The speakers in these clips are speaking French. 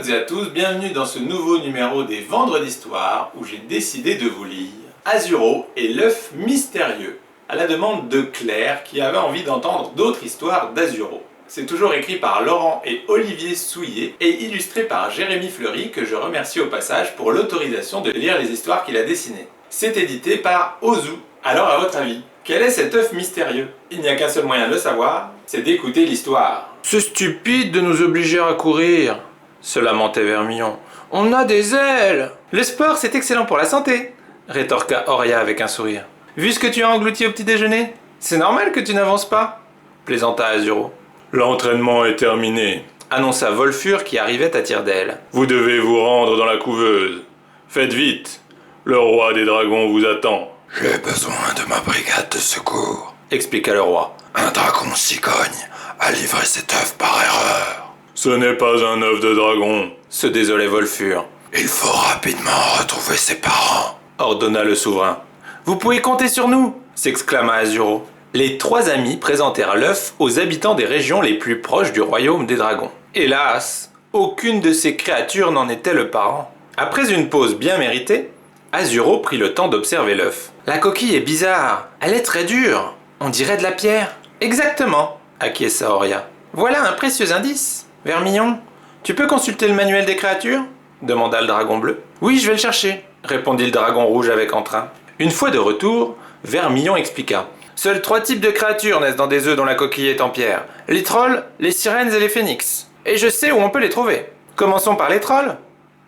toutes et à tous, bienvenue dans ce nouveau numéro des Vendredis d'Histoire où j'ai décidé de vous lire Azuro et l'œuf mystérieux, à la demande de Claire qui avait envie d'entendre d'autres histoires d'Azuro. C'est toujours écrit par Laurent et Olivier Souillet et illustré par Jérémy Fleury que je remercie au passage pour l'autorisation de lire les histoires qu'il a dessinées. C'est édité par Ozu. Alors à votre avis, quel est cet œuf mystérieux? Il n'y a qu'un seul moyen de le savoir, c'est d'écouter l'histoire. C'est stupide de nous obliger à courir, se lamentait Vermillon. On a des ailes. Le sport, c'est excellent pour la santé, rétorqua Horia avec un sourire. Vu ce que tu as englouti au petit déjeuner, c'est normal que tu n'avances pas, plaisanta Azuro. L'entraînement est terminé, annonça Volfur qui arrivait à tire-d'aile. Vous devez vous rendre dans la couveuse. Faites vite, le roi des dragons vous attend. J'ai besoin de ma brigade de secours, expliqua le roi. Un dragon cigogne a livré cet œuf par erreur. Ce n'est pas un œuf de dragon, se désolait Volfur. Il faut rapidement retrouver ses parents, ordonna le souverain. Vous pouvez compter sur nous, s'exclama Azuro. Les trois amis présentèrent l'œuf aux habitants des régions les plus proches du royaume des dragons. Hélas, aucune de ces créatures n'en était le parent. Après une pause bien méritée, Azuro prit le temps d'observer l'œuf. La coquille est bizarre, elle est très dure, on dirait de la pierre. Exactement, acquiesça Horia. Voilà un précieux indice. Vermillon, tu peux consulter le manuel des créatures? Demanda le dragon bleu. Oui, je vais le chercher, répondit le dragon rouge avec entrain. Une fois de retour, Vermillon expliqua. Seuls 3 types de créatures naissent dans des œufs dont la coquille est en pierre. Les trolls, les sirènes et les phénix. Et je sais où on peut les trouver. Commençons par les trolls,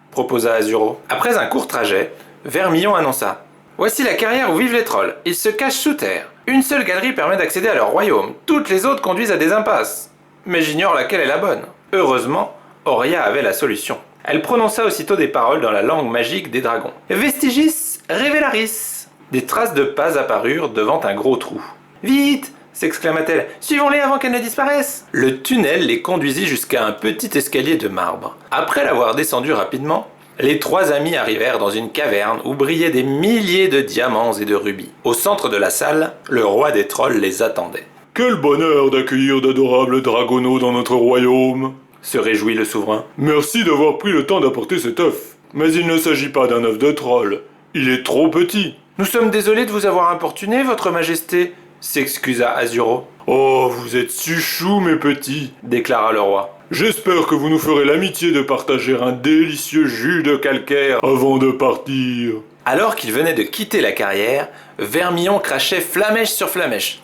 proposa Azuro. Après un court trajet, Vermillon annonça. Voici la carrière où vivent les trolls. Ils se cachent sous terre. Une seule galerie permet d'accéder à leur royaume. Toutes les autres conduisent à des impasses. Mais j'ignore laquelle est la bonne. Heureusement, Horia avait la solution. Elle prononça aussitôt des paroles dans la langue magique des dragons. Vestigis Revelaris. Des traces de pas apparurent devant un gros trou. Vite, s'exclama-t-elle, suivons-les avant qu'elles ne disparaissent. Le tunnel les conduisit jusqu'à un petit escalier de marbre. Après l'avoir descendu rapidement, les trois amis arrivèrent dans une caverne où brillaient des milliers de diamants et de rubis. Au centre de la salle, le roi des trolls les attendait. Quel bonheur d'accueillir d'adorables dragonaux dans notre royaume, se réjouit le souverain. Merci d'avoir pris le temps d'apporter cet œuf. Mais il ne s'agit pas d'un œuf de troll. Il est trop petit. Nous sommes désolés de vous avoir importuné, votre majesté, s'excusa Azuro. Oh, vous êtes si choux, mes petits, déclara le roi. J'espère que vous nous ferez l'amitié de partager un délicieux jus de calcaire avant de partir. Alors qu'il venait de quitter la carrière, Vermillon crachait flamèche sur flamèche.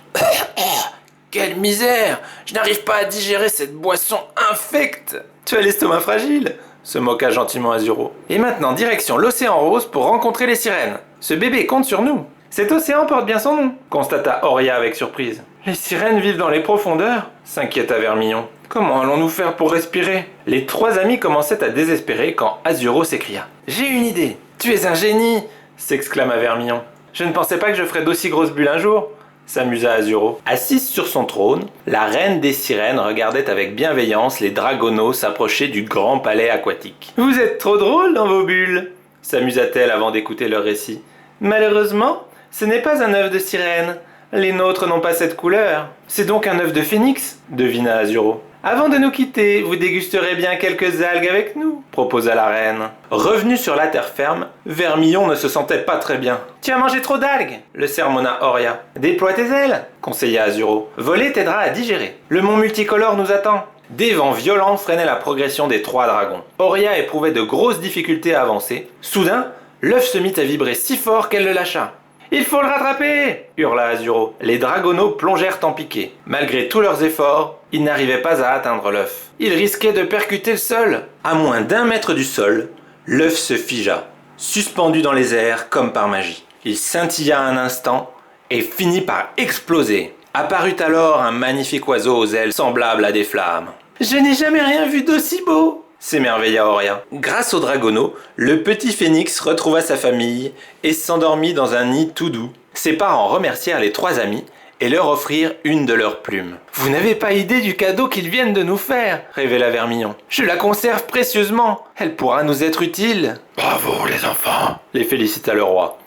Quelle misère! Je n'arrive pas à digérer cette boisson infecte! Tu as l'estomac fragile, se moqua gentiment Azuro. Et maintenant, direction l'océan rose pour rencontrer les sirènes. Ce bébé compte sur nous. Cet océan porte bien son nom, constata Horia avec surprise. Les sirènes vivent dans les profondeurs, s'inquiéta Vermillon. Comment allons-nous faire pour respirer? Les trois amis commençaient à désespérer quand Azuro s'écria. J'ai une idée! Tu es un génie! S'exclama Vermillon. Je ne pensais pas que je ferais d'aussi grosses bulles un jour, s'amusa Azuro. Assise sur son trône, la reine des sirènes regardait avec bienveillance les dragonaux s'approcher du grand palais aquatique. Vous êtes trop drôles dans vos bulles, s'amusa-t-elle avant d'écouter leur récit. Malheureusement, ce n'est pas un œuf de sirène. Les nôtres n'ont pas cette couleur. C'est donc un œuf de phénix, devina Azuro. Avant de nous quitter, vous dégusterez bien quelques algues avec nous, proposa la reine. Revenu sur la terre ferme, Vermillon ne se sentait pas très bien. Tu as mangé trop d'algues, le sermonna Horia. Déploie tes ailes, conseilla Azuro. Voler t'aidera à digérer. Le mont multicolore nous attend. Des vents violents freinaient la progression des trois dragons. Horia éprouvait de grosses difficultés à avancer. Soudain, l'œuf se mit à vibrer si fort qu'elle le lâcha. « Il faut le rattraper !» hurla Azuro. Les dragonaux plongèrent en piqué. Malgré tous leurs efforts, ils n'arrivaient pas à atteindre l'œuf. Ils risquaient de percuter le sol. À moins d'1 mètre du sol, l'œuf se figea, suspendu dans les airs comme par magie. Il scintilla un instant et finit par exploser. Apparut alors un magnifique oiseau aux ailes semblables à des flammes. « Je n'ai jamais rien vu d'aussi beau !» s'émerveilla Horia. Grâce au dragonneau, le petit phénix retrouva sa famille et s'endormit dans un nid tout doux. Ses parents remercièrent les trois amis et leur offrirent une de leurs plumes. « Vous n'avez pas idée du cadeau qu'ils viennent de nous faire !» révéla Vermillon. « Je la conserve précieusement. Elle pourra nous être utile. » Bravo les enfants, les félicita le roi.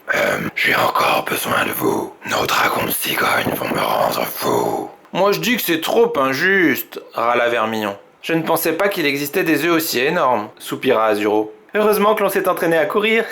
J'ai encore besoin de vous. Nos dragons cigognes vont me rendre fou. Moi je dis que c'est trop injuste, râla Vermillon. Je ne pensais pas qu'il existait des œufs aussi énormes, soupira Azuro. Heureusement que l'on s'est entraîné à courir,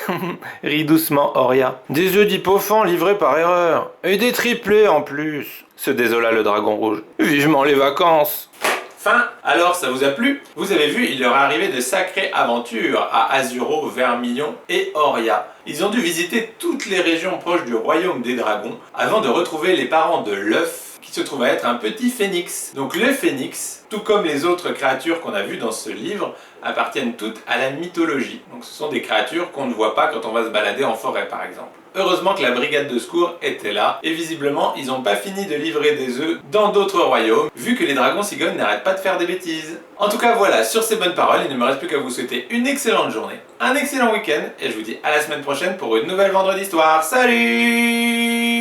rit doucement Oria. Des œufs d'hippofan livrés par erreur, et des triplés en plus, se désola le dragon rouge. Vivement les vacances. Fin. Alors, ça vous a plu? Vous avez vu, il leur est arrivé de sacrées aventures à Azuro, Vermillon et Oria. Ils ont dû visiter toutes les régions proches du royaume des dragons avant de retrouver les parents de l'œuf qui se trouve à être un petit phénix. Donc le phénix, tout comme les autres créatures qu'on a vues dans ce livre, appartiennent toutes à la mythologie. Donc ce sont des créatures qu'on ne voit pas quand on va se balader en forêt par exemple. Heureusement que la brigade de secours était là, et visiblement ils n'ont pas fini de livrer des œufs dans d'autres royaumes, vu que les dragons cigognes n'arrêtent pas de faire des bêtises. En tout cas voilà, sur ces bonnes paroles, il ne me reste plus qu'à vous souhaiter une excellente journée, un excellent week-end, et je vous dis à la semaine prochaine pour une nouvelle Vendredi Histoire. Salut!